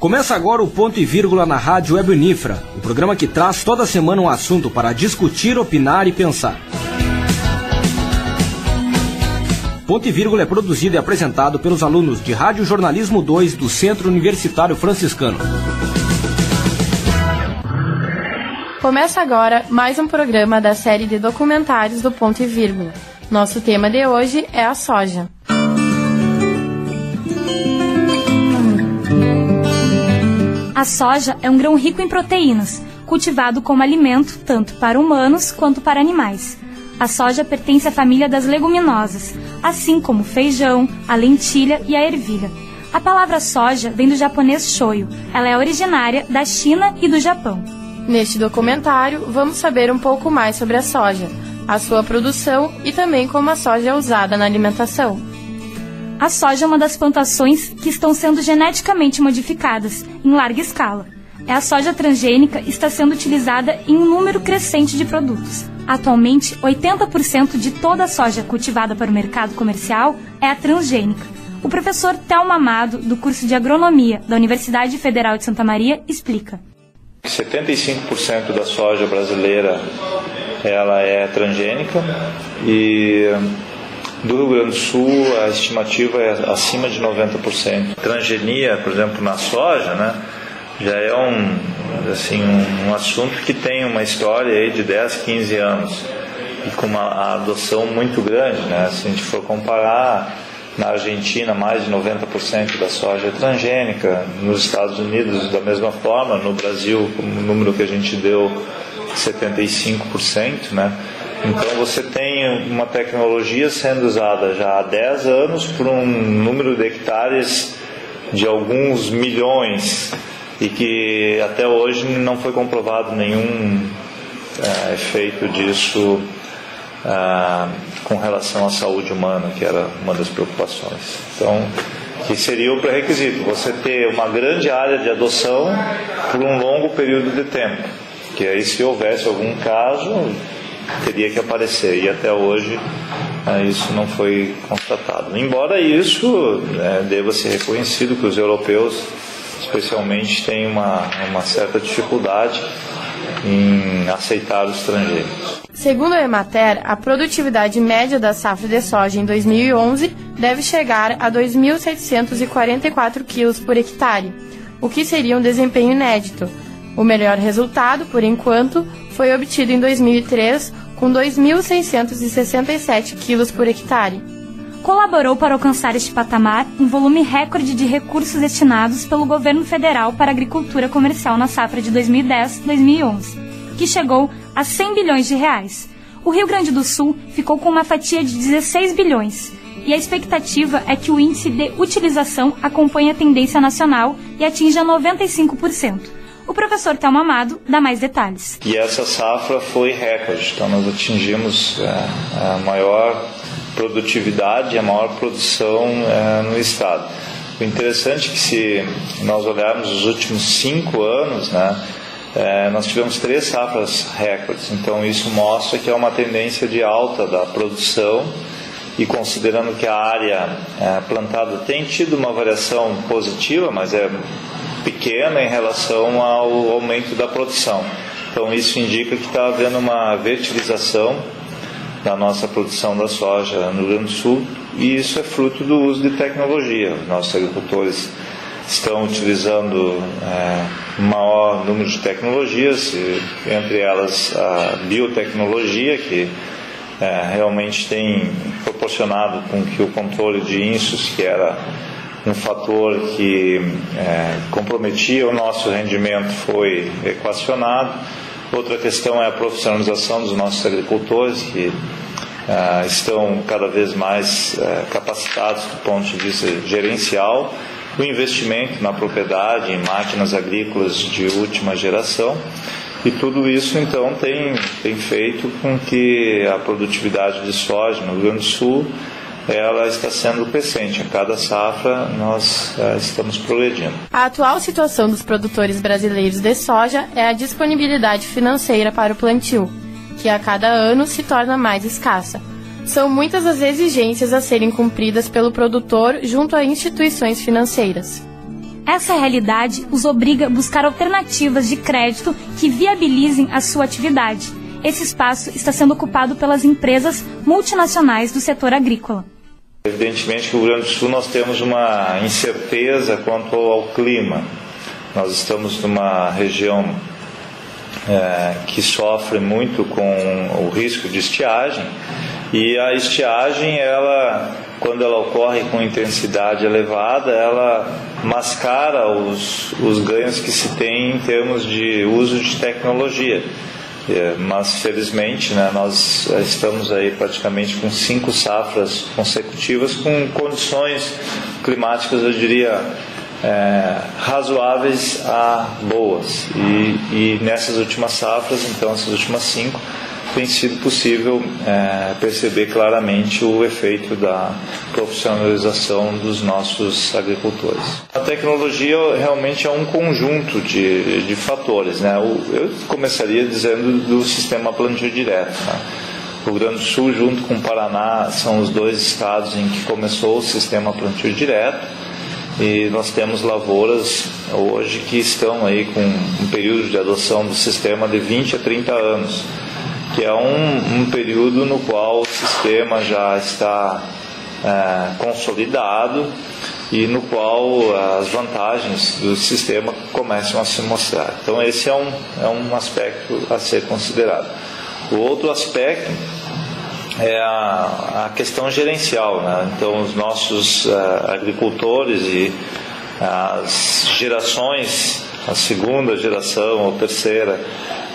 Começa agora o Ponto e Vírgula na Rádio Web Unifra, o programa que traz toda semana um assunto para discutir, opinar e pensar. Ponto e Vírgula é produzido e apresentado pelos alunos de Rádio Jornalismo 2 do Centro Universitário Franciscano. Começa agora mais um programa da série de documentários do Ponto e Vírgula. Nosso tema de hoje é a soja. A soja é um grão rico em proteínas, cultivado como alimento tanto para humanos quanto para animais. A soja pertence à família das leguminosas, assim como o feijão, a lentilha e a ervilha. A palavra soja vem do japonês shoyu. Ela é originária da China e do Japão. Neste documentário, vamos saber um pouco mais sobre a soja, a sua produção e também como a soja é usada na alimentação. A soja é uma das plantações que estão sendo geneticamente modificadas em larga escala. A soja transgênica está sendo utilizada em um número crescente de produtos. Atualmente, 80% de toda a soja cultivada para o mercado comercial é a transgênica. O professor Thelma Amado, do curso de Agronomia da Universidade Federal de Santa Maria, explica. 75% da soja brasileira ela é transgênica e do Rio Grande do Sul a estimativa é acima de 90%. Transgenia, por exemplo, na soja, né, já é um assunto que tem uma história aí de 10, 15 anos e com uma adoção muito grande, né? Se a gente for comparar, na Argentina mais de 90% da soja é transgênica, nos Estados Unidos da mesma forma, no Brasil, o número que a gente deu, 75%, né? Então você tem uma tecnologia sendo usada já há 10 anos por um número de hectares de alguns milhões e que até hoje não foi comprovado nenhum efeito disso com relação à saúde humana, que era uma das preocupações. Então, que seria o pré-requisito, você ter uma grande área de adoção por um longo período de tempo, que aí se houvesse algum caso, teria que aparecer, e até hoje isso não foi constatado. Embora isso deva ser reconhecido que os europeus, especialmente, têm uma certa dificuldade em aceitar os transgênicos. Segundo a Emater, a produtividade média da safra de soja em 2011 deve chegar a 2.744 quilos por hectare, o que seria um desempenho inédito. O melhor resultado, por enquanto, foi obtido em 2003, com 2.667 quilos por hectare. Colaborou para alcançar este patamar um volume recorde de recursos destinados pelo governo federal para a agricultura comercial na safra de 2010-2011, que chegou a 100 bilhões de reais. O Rio Grande do Sul ficou com uma fatia de 16 bilhões, e a expectativa é que o índice de utilização acompanhe a tendência nacional e atinja 95%. O professor Thelma Amado dá mais detalhes. E essa safra foi recorde, então nós atingimos a maior produtividade, a maior produção no estado. O interessante é que, se nós olharmos os últimos 5 anos, né, nós tivemos 3 safras recordes, então isso mostra que é uma tendência de alta da produção, e considerando que a área plantada tem tido uma variação positiva, mas é pequena em relação ao aumento da produção. Então isso indica que está havendo uma verticalização da nossa produção da soja no Rio Grande do Sul, e isso é fruto do uso de tecnologia. Os nossos agricultores estão utilizando um maior número de tecnologias, entre elas a biotecnologia, que realmente tem proporcionado com que o controle de índices, que era um fator que comprometia o nosso rendimento, foi equacionado. Outra questão é a profissionalização dos nossos agricultores, que estão cada vez mais capacitados do ponto de vista gerencial, o investimento na propriedade, em máquinas agrícolas de última geração, e tudo isso então tem feito com que a produtividade de soja no Rio Grande do Sul ela está sendo crescente. A cada safra nós estamos progredindo. A atual situação dos produtores brasileiros de soja é a disponibilidade financeira para o plantio, que a cada ano se torna mais escassa. São muitas as exigências a serem cumpridas pelo produtor junto a instituições financeiras. Essa realidade os obriga a buscar alternativas de crédito que viabilizem a sua atividade. Esse espaço está sendo ocupado pelas empresas multinacionais do setor agrícola. Evidentemente que no Rio Grande do Sul nós temos uma incerteza quanto ao clima. Nós estamos numa região que sofre muito com o risco de estiagem, e a estiagem, quando ela ocorre com intensidade elevada, ela mascara os ganhos que se tem em termos de uso de tecnologia. Mas felizmente, né, nós estamos aí praticamente com 5 safras consecutivas com condições climáticas, eu diria, razoáveis a boas, e nessas últimas safras, então essas últimas 5, tem sido possível perceber claramente o efeito da profissionalização dos nossos agricultores. A tecnologia realmente é um conjunto de fatores, né? Eu começaria dizendo do sistema plantio direto, né? O Rio Grande do Sul, junto com o Paraná, são os 2 estados em que começou o sistema plantio direto, e nós temos lavouras hoje que estão aí com um período de adoção do sistema de 20 a 30 anos, que é um período no qual o sistema já está consolidado e no qual as vantagens do sistema começam a se mostrar. Então esse é um aspecto a ser considerado. O outro aspecto é a questão gerencial, né? Então os nossos agricultores e as gerações, a segunda geração ou terceira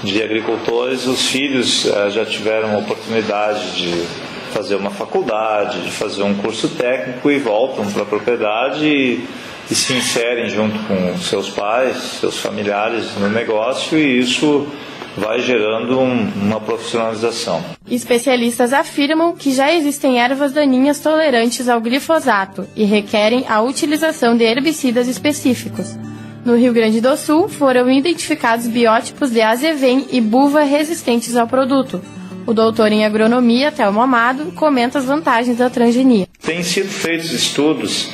de agricultores, os filhos já tiveram a oportunidade de fazer uma faculdade, de fazer um curso técnico, e voltam para a propriedade e se inserem junto com seus pais, seus familiares no negócio, e isso vai gerando uma profissionalização. Especialistas afirmam que já existem ervas daninhas tolerantes ao glifosato e requerem a utilização de herbicidas específicos. No Rio Grande do Sul, foram identificados biótipos de azevém e buva resistentes ao produto. O doutor em agronomia, Telmo Amado, comenta as vantagens da transgenia. Tem sido feitos estudos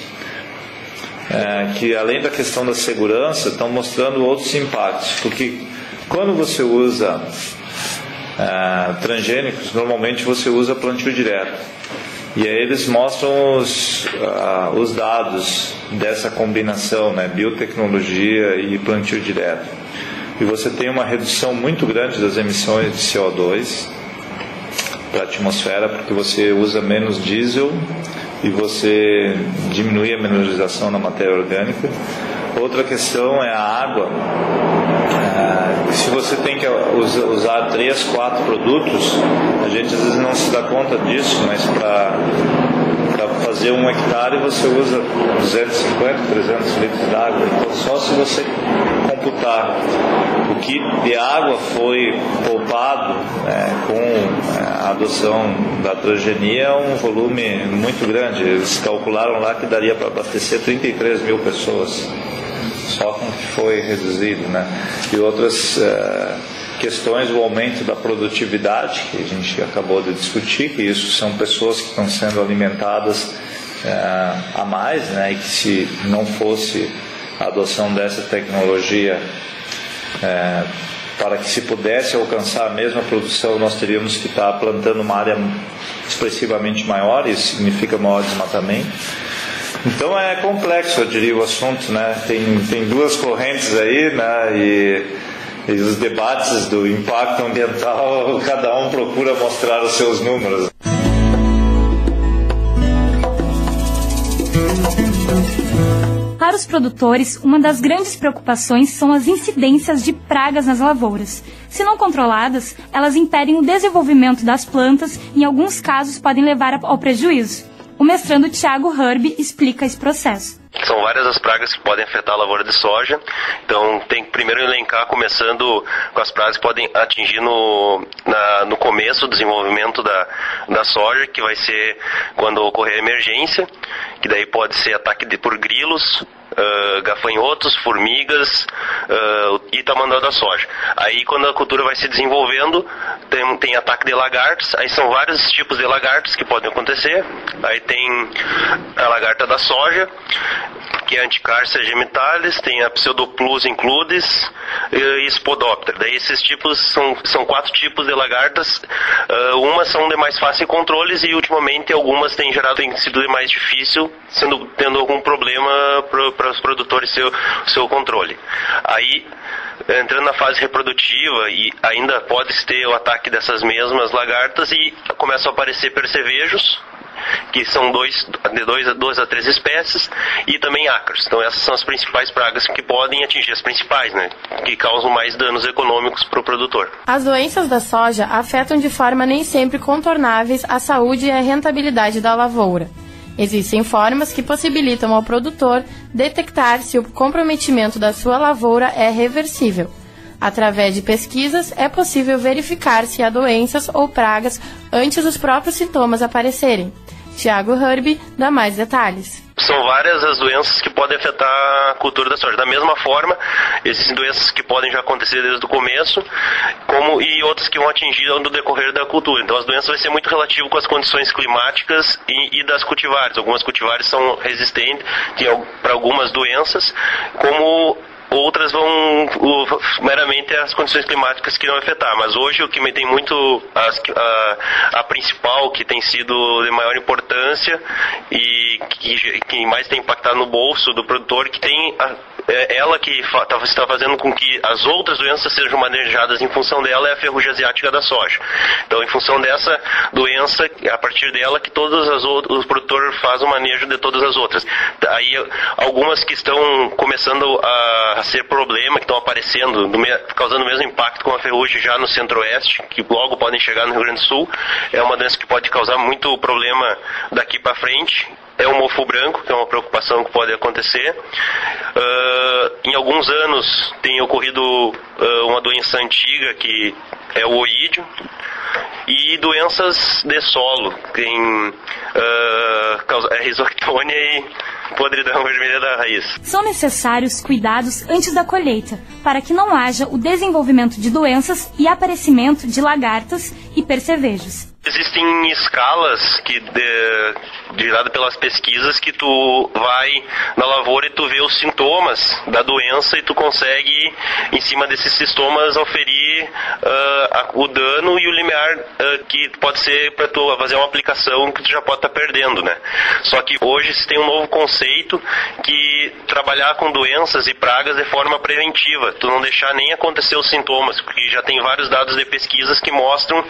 que, além da questão da segurança, estão mostrando outros impactos, porque quando você usa transgênicos, normalmente você usa plantio direto. E aí eles mostram os dados dessa combinação, né, biotecnologia e plantio direto. E você tem uma redução muito grande das emissões de CO2 para a atmosfera, porque você usa menos diesel e você diminui a mineralização na matéria orgânica. Outra questão é a água. Se você tem que usar 3, 4 produtos, a gente às vezes não se dá conta disso, mas para fazer 1 hectare você usa 250, 300 litros de água. Então só se você computar o que de água foi poupado com a adoção da transgenia, é um volume muito grande. Eles calcularam lá que daria para abastecer 33 mil pessoas, só com o que foi reduzido, né? E outras questões, o aumento da produtividade, que a gente acabou de discutir, que isso são pessoas que estão sendo alimentadas a mais, né? E que se não fosse a adoção dessa tecnologia, para que se pudesse alcançar a mesma produção, nós teríamos que estar plantando uma área expressivamente maior, isso significa maior desmatamento. Então é complexo, eu diria, o assunto, né? Tem 2 correntes aí, né? E os debates do impacto ambiental, cada um procura mostrar os seus números. Para os produtores, uma das grandes preocupações são as incidências de pragas nas lavouras. Se não controladas, elas impedem o desenvolvimento das plantas e, em alguns casos, podem levar ao prejuízo. O mestrando Thiago Herb explica esse processo. São várias as pragas que podem afetar a lavoura de soja. Então tem que primeiro elencar, começando com as pragas que podem atingir no começo do desenvolvimento da soja, que vai ser quando ocorrer a emergência, que daí pode ser ataque por grilos, gafanhotos, formigas e tamanduá da soja. Aí quando a cultura vai se desenvolvendo, tem ataque de lagartos. Aí são vários tipos de lagartos que podem acontecer. Aí tem a lagarta da soja, que é Anticarcia gemitalis, tem a Pseudoplus includis e Spodoptera. Daí esses tipos são 4 tipos de lagartas. Umas são de mais fácil controles e ultimamente algumas tem sido de mais difícil, tendo algum problema para os produtores seu controle. Aí, entrando na fase reprodutiva, e ainda pode ter o ataque dessas mesmas lagartas e começam a aparecer percevejos, que são de 2 a 3 espécies, e também ácaros. Então essas são as principais pragas que podem atingir, as principais, né, que causam mais danos econômicos para o produtor. As doenças da soja afetam de forma nem sempre contornáveis a saúde e a rentabilidade da lavoura. Existem formas que possibilitam ao produtor detectar se o comprometimento da sua lavoura é reversível. Através de pesquisas, é possível verificar se há doenças ou pragas antes dos próprios sintomas aparecerem. Thiago Herb dá mais detalhes. São várias as doenças que podem afetar a cultura da soja. Da mesma forma, existem doenças que podem já acontecer desde o começo, e outras que vão atingir no decorrer da cultura. Então as doenças vai ser muito relativo com as condições climáticas e das cultivares. Algumas cultivares são resistentes para algumas doenças, como outras vão meramente as condições climáticas que vão afetar. Mas hoje o que tem muito a principal, que tem sido de maior importância e que mais tem impactado no bolso do produtor, que tem ela que está fazendo com que as outras doenças sejam manejadas em função dela, é a ferrugem asiática da soja. Então, em função dessa doença, a partir dela que o produtor faz o manejo de todas as outras. Aí, algumas que estão começando a ser problema, que estão aparecendo, causando o mesmo impacto com a ferrugem já no centro-oeste, que logo podem chegar no Rio Grande do Sul, é uma doença que pode causar muito problema daqui para frente. É o mofo branco, que é uma preocupação que pode acontecer. Em alguns anos tem ocorrido uma doença antiga, que é o oídio, e doenças de solo, tem risoctônia e podridão vermelha da raiz. São necessários cuidados antes da colheita, para que não haja o desenvolvimento de doenças e aparecimento de lagartas e percevejos. Existem escalas ditadas pelas pesquisas que tu vai na lavoura e tu vê os sintomas da doença e tu consegue, em cima desses sintomas, oferir o dano e o limiar que pode ser para tu fazer uma aplicação que tu já pode estar perdendo, né? Só que hoje se tem um novo conceito que trabalhar com doenças e pragas de forma preventiva, tu não deixar nem acontecer os sintomas, porque já tem vários dados de pesquisas que mostram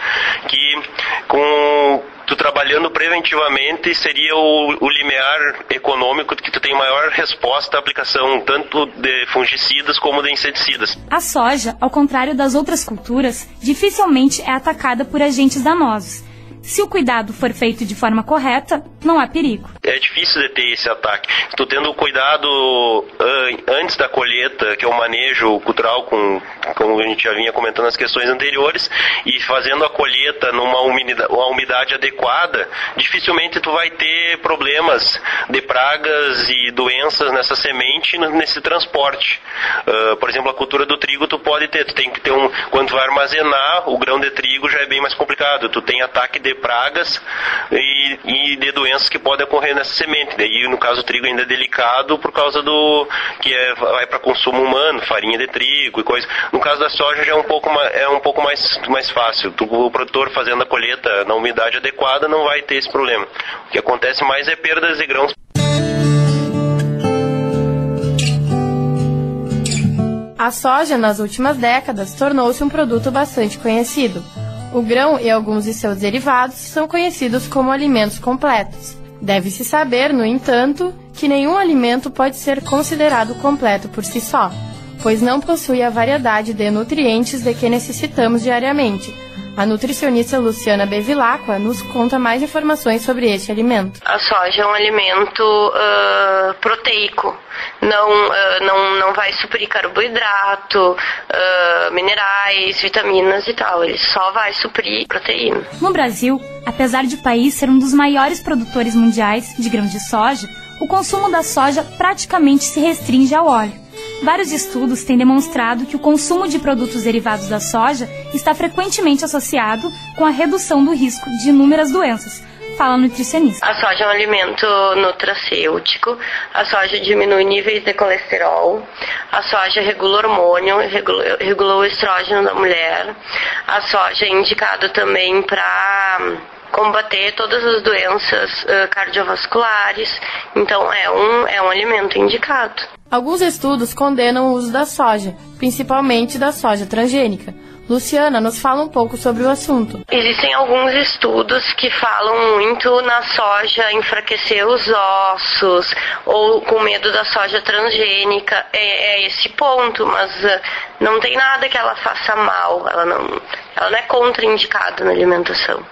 que com tu trabalhando preventivamente seria o limiar econômico que tu tem maior resposta à aplicação tanto de fungicidas como de inseticidas. A soja, ao contrário das outras culturas, dificilmente é atacada por agentes danosos. Se o cuidado for feito de forma correta, não há perigo. É difícil de ter esse ataque. Tu tendo cuidado antes da colheita, que é o manejo cultural, como a gente já vinha comentando nas questões anteriores, e fazendo a colheita numa umidade adequada, dificilmente tu vai ter problemas de pragas e doenças nessa semente nesse transporte. Por exemplo, a cultura do trigo tu pode ter. Tu tem que ter quando tu vai armazenar o grão de trigo já é bem mais complicado. Tu tem ataque de pragas e de doenças que podem ocorrer nessa semente. Daí, no caso, o trigo ainda é delicado por causa vai para consumo humano, farinha de trigo e coisa. No caso da soja já é um pouco mais fácil. O produtor fazendo a colheita na umidade adequada não vai ter esse problema. O que acontece mais é perdas de grãos. A soja, nas últimas décadas, tornou-se um produto bastante conhecido. O grão e alguns de seus derivados são conhecidos como alimentos completos. Deve-se saber, no entanto, que nenhum alimento pode ser considerado completo por si só, pois não possui a variedade de nutrientes de que necessitamos diariamente. A nutricionista Luciana Bevilacqua nos conta mais informações sobre este alimento. A soja é um alimento proteico. Não vai suprir carboidrato, minerais, vitaminas e tal. Ele só vai suprir proteína. No Brasil, apesar de o país ser um dos maiores produtores mundiais de grãos de soja, o consumo da soja praticamente se restringe ao óleo. Vários estudos têm demonstrado que o consumo de produtos derivados da soja está frequentemente associado com a redução do risco de inúmeras doenças, fala a nutricionista. A soja é um alimento nutracêutico, a soja diminui níveis de colesterol, a soja regula hormônio, regula o estrógeno da mulher, a soja é indicado também para combater todas as doenças cardiovasculares, então é um alimento indicado. Alguns estudos condenam o uso da soja, principalmente da soja transgênica. Luciana nos fala um pouco sobre o assunto. Existem alguns estudos que falam muito na soja enfraquecer os ossos ou com medo da soja transgênica. É esse ponto, mas não tem nada que ela faça mal, ela não é contraindicada na alimentação.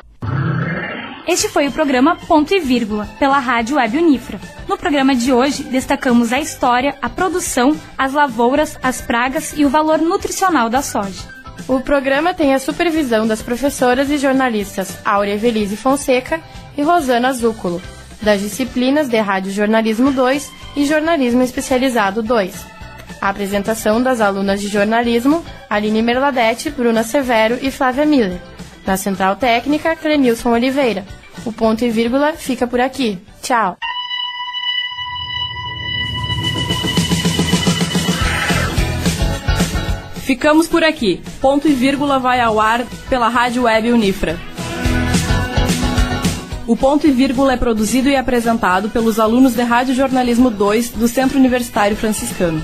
Este foi o programa Ponto e Vírgula, pela Rádio Web Unifra. No programa de hoje, destacamos a história, a produção, as lavouras, as pragas e o valor nutricional da soja. O programa tem a supervisão das professoras e jornalistas Áurea Evelise Fonseca e Rosana Zúculo, das disciplinas de Rádio Jornalismo 2 e Jornalismo Especializado 2. A apresentação das alunas de jornalismo Aline Merladete, Bruna Severo e Flávia Miller. Na Central Técnica, Clenilson Oliveira. O Ponto e Vírgula fica por aqui. Tchau! Ficamos por aqui. Ponto e Vírgula vai ao ar pela Rádio Web Unifra. O Ponto e Vírgula é produzido e apresentado pelos alunos de Rádio Jornalismo 2 do Centro Universitário Franciscano.